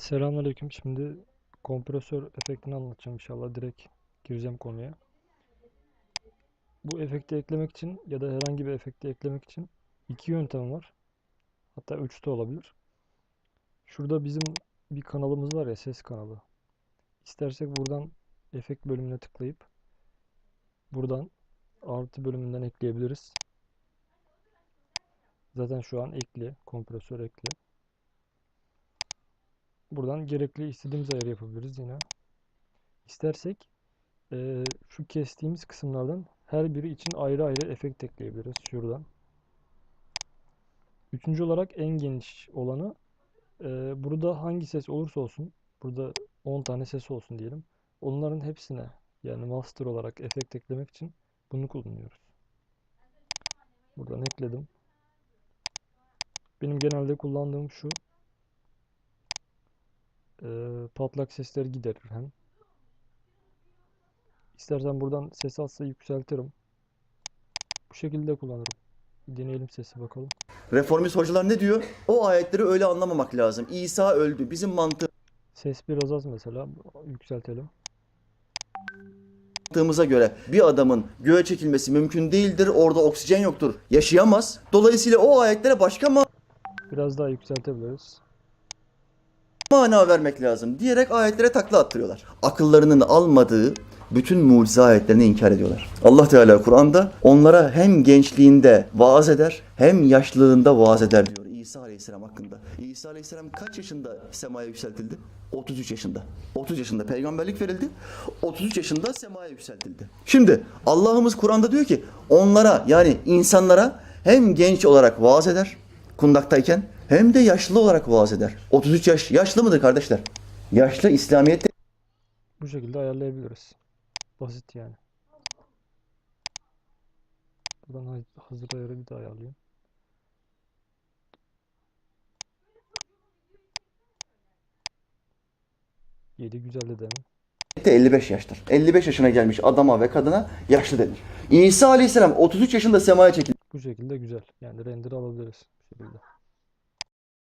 Selamünaleyküm. Şimdi kompresör efektini anlatacağım inşallah. Direkt gireceğim konuya. Bu efekti eklemek için ya da herhangi bir efekti eklemek için iki yöntem var. Hatta üç de olabilir. Şurada bizim bir kanalımız var ya, ses kanalı. İstersek buradan efekt bölümüne tıklayıp buradan artı bölümünden ekleyebiliriz. Zaten şu an ekli. Kompresör ekli. Buradan gerekli istediğimiz ayarı yapabiliriz yine. İstersek şu kestiğimiz kısımlardan her biri için ayrı ayrı efekt ekleyebiliriz şuradan. Üçüncü olarak en geniş olanı, burada hangi ses olursa olsun, burada 10 tane ses olsun diyelim. Onların hepsine, yani master olarak efekt eklemek için bunu kullanıyoruz. Buradan ekledim. Benim genelde kullandığım şu, patlak sesleri giderir hem. İstersen buradan ses atsa yükseltirim. Bu şekilde kullanırım. Deneyelim sesi bakalım. Reformist hocalar ne diyor? O ayetleri öyle anlamamak lazım. İsa öldü. Bizim Ses biraz az mesela. Yükseltelim. mantığımıza göre bir adamın göğe çekilmesi mümkün değildir. Orada oksijen yoktur. Yaşayamaz. Dolayısıyla o ayetlere başka Biraz daha yükseltebiliriz. mana vermek lazım diyerek ayetlere takla attırıyorlar. Akıllarının almadığı bütün mucize ayetlerini inkar ediyorlar. Allah Teala Kur'an'da onlara hem gençliğinde vaaz eder hem yaşlılığında vaaz eder diyor İsa Aleyhisselam hakkında. İsa Aleyhisselam kaç yaşında semaya yükseltildi? 33 yaşında. 30 yaşında peygamberlik verildi. 33 yaşında semaya yükseltildi. Şimdi Allah'ımız Kur'an'da diyor ki onlara, yani insanlara hem genç olarak vaaz eder kundaktayken, hem de yaşlı olarak vaaz eder. 33 yaş yaşlı mıdır kardeşler? Yaşlı İslamiyet'te Bu şekilde ayarlayabiliriz. Basit yani. Buradan hazır ayarı bir daha ayarlayayım. Yedi güzel de demin. 55 yaştır. 55 yaşına gelmiş adama ve kadına yaşlı denir. İsa Aleyhisselam 33 yaşında semaya çekildi. Bu şekilde güzel. Yani render alabiliriz bu şekilde.